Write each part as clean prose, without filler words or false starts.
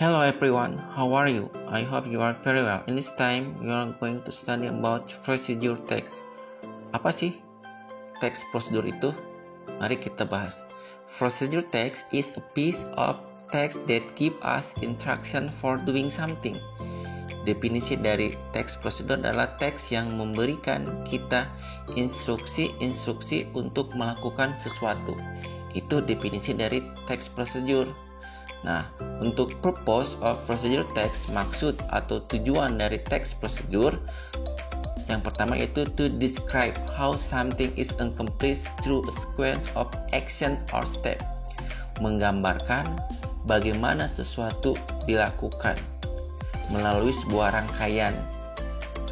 Hello everyone, how are you? I hope you are very well. In this time, we are going to study about procedure text. Apa sih teks prosedur itu? Mari kita bahas. Procedure text is a piece of text that give us instruction for doing something. Definisi dari teks prosedur adalah teks yang memberikan kita instruksi untuk melakukan sesuatu. Itu definisi dari teks prosedur. Nah, untuk purpose of procedure text, maksud atau tujuan dari teks prosedur yang pertama itu to describe how something is accomplished through a sequence of action or step. Menggambarkan bagaimana sesuatu dilakukan melalui sebuah rangkaian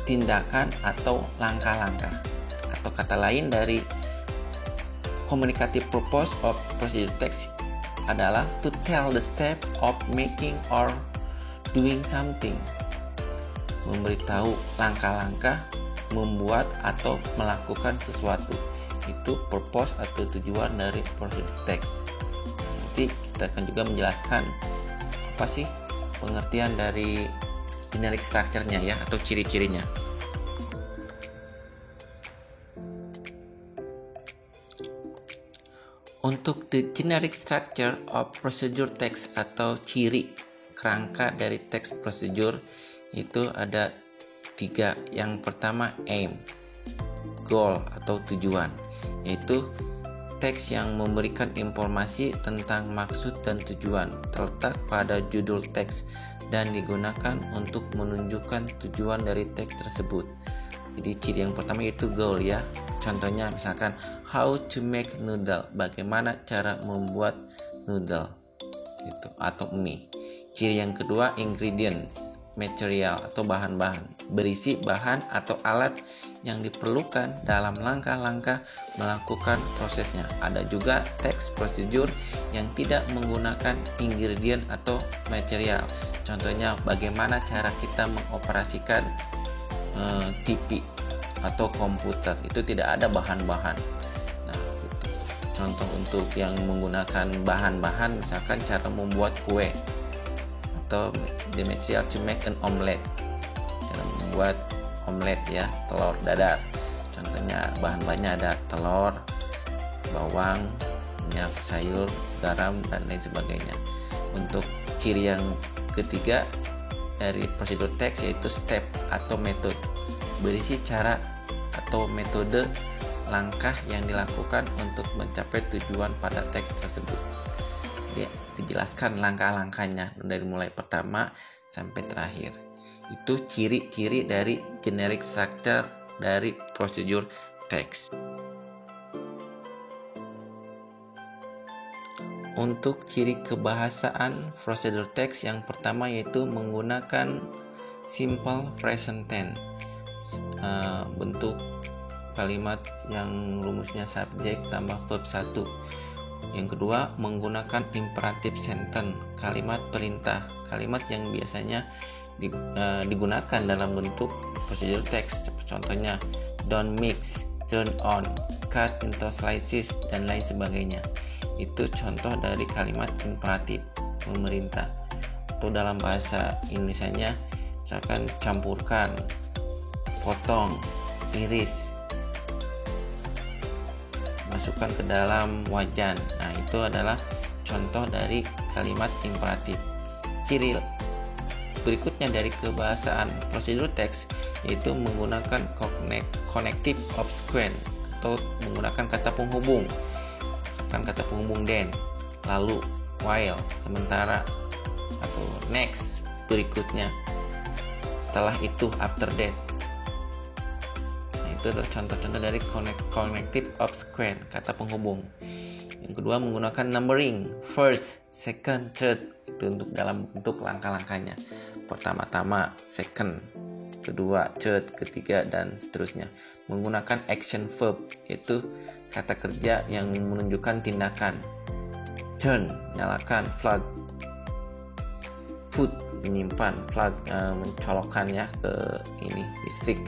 tindakan atau langkah-langkah. Atau kata lain dari communicative purpose of procedure text adalah to tell the step of making or doing something. Memberitahu langkah-langkah membuat atau melakukan sesuatu. Itu purpose atau tujuan dari procedure text. Nanti kita akan juga menjelaskan apa sih pengertian dari generic structure-nya ya, atau ciri-cirinya. Untuk the generic structure of procedure text atau ciri kerangka dari teks prosedur itu ada 3. Yang pertama aim, goal atau tujuan, yaitu teks yang memberikan informasi tentang maksud dan tujuan terletak pada judul teks dan digunakan untuk menunjukkan tujuan dari teks tersebut. Jadi ciri yang pertama itu goal ya. Contohnya misalkan how to make noodle, bagaimana cara membuat noodle gitu, atau mie. Ciri yang kedua ingredients, material atau bahan-bahan, berisi bahan atau alat yang diperlukan dalam langkah-langkah melakukan prosesnya. Ada juga teks prosedur yang tidak menggunakan ingredient atau material. Contohnya bagaimana cara kita mengoperasikan TV atau komputer, itu tidak ada bahan-bahan. Nah, gitu. Contoh untuk yang menggunakan bahan-bahan misalkan cara membuat kue atau the material to make an omelette, cara membuat omelet ya, telur dadar. Contohnya bahan-bahannya ada telur, bawang, minyak sayur, garam dan lain sebagainya. Untuk ciri yang ketiga dari prosedur teks yaitu step atau metode, berisi cara atau metode langkah yang dilakukan untuk mencapai tujuan pada teks tersebut. Dia dijelaskan langkah-langkahnya dari mulai pertama sampai terakhir. Itu ciri-ciri dari generic structure dari prosedur teks. Untuk ciri kebahasaan prosedur teks yang pertama yaitu menggunakan simple present tense, bentuk kalimat yang rumusnya subjek tambah verb 1. Yang kedua menggunakan imperative sentence, kalimat perintah, kalimat yang biasanya digunakan dalam bentuk prosedur teks. Contohnya don't mix, turn on, cut into slices dan lain sebagainya. Itu contoh dari kalimat imperatif, memerintah. Atau dalam bahasa Indonesianya misalkan campurkan, potong, iris, masukkan ke dalam wajan. Nah, itu adalah contoh dari kalimat imperatif. Ciri berikutnya dari kebahasaan prosedur teks yaitu menggunakan connective obsequent atau menggunakan kata penghubung. Misalkan kata penghubung then, lalu, while, sementara, atau next, berikutnya, setelah itu, after that. Itu adalah contoh-contoh dari connective obsequent, kata penghubung. Yang kedua menggunakan numbering, first, second, third, itu untuk dalam bentuk langkah-langkahnya. Pertama-tama, second, kedua, third, ketiga, dan seterusnya. Menggunakan action verb, yaitu kata kerja yang menunjukkan tindakan. Turn, nyalakan, flag, put, menyimpan, flag, mencolokkan ya ke ini listrik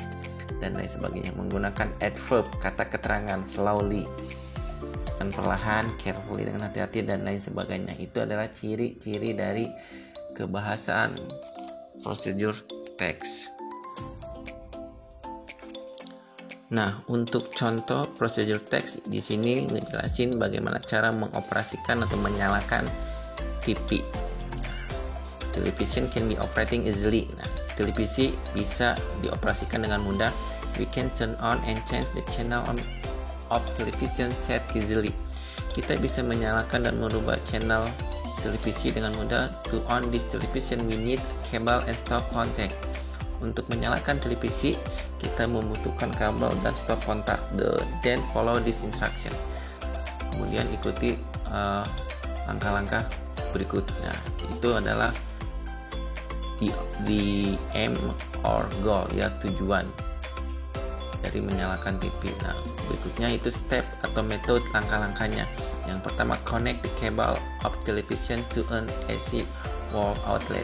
dan lain sebagainya. Menggunakan adverb, kata keterangan, slowly, dengan perlahan, carefully, dengan hati-hati dan lain sebagainya. Itu adalah ciri-ciri dari kebahasaan prosedur teks. Nah, untuk contoh prosedur teks di sini ngejelasin bagaimana cara mengoperasikan atau menyalakan TV. Television can be operating easily. Nah, televisi bisa dioperasikan dengan mudah. We can turn on and change the channel of television set easily. Kita bisa menyalakan dan merubah channel televisi dengan mudah. To on this television, we need cable and stop contact. Untuk menyalakan televisi, kita membutuhkan kabel dan stop kontak. Then follow this instruction. Kemudian ikuti langkah-langkah berikutnya. Itu adalah the aim or goal, ya, tujuan dari menyalakan TV. Nah, berikutnya itu step atau metode langkah-langkahnya. Yang pertama, connect the cable of television to an AC wall outlet.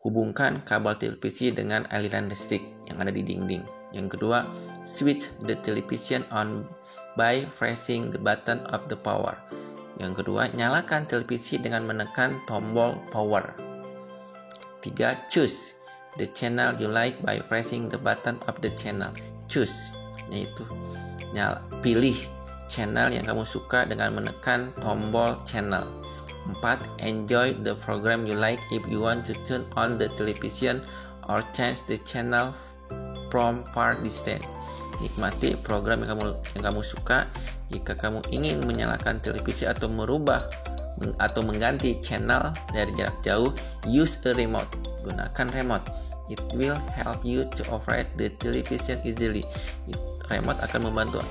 Hubungkan kabel televisi dengan aliran listrik yang ada di dinding. Yang kedua, switch the television on by pressing the button of the power. Yang kedua, nyalakan televisi dengan menekan tombol power. 3. Choose the channel you like by pressing the button of the channel. Choose, yaitu pilih channel yang kamu suka dengan menekan tombol channel. 4. Enjoy the program you like. If you want to turn on the television or change the channel from far distance. Nikmati program yang kamu suka. Jika kamu ingin menyalakan televisi atau merubah atau mengganti channel dari jarak jauh, use a remote. Gunakan remote. It will help you to operate the television easily. Remote akan membantu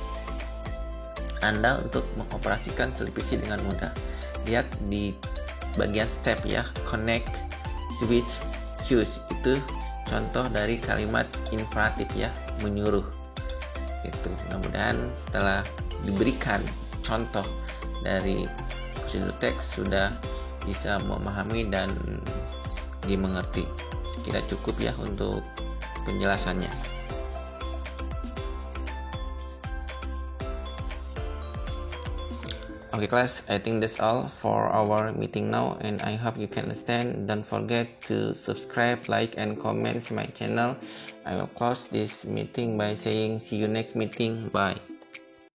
Anda untuk mengoperasikan televisi dengan mudah. Lihat di bagian step, ya, connect, switch, choose. Itu contoh dari kalimat imperatif, ya, menyuruh. Itu mudah-mudahan setelah diberikan contoh dari prosedur teks sudah bisa memahami dan dimengerti. Kita cukup, ya, untuk penjelasannya. Okay class, I think that's all for our meeting now, and I hope you can understand. Don't forget to subscribe, like, and comment my channel. I will close this meeting by saying see you next meeting. Bye.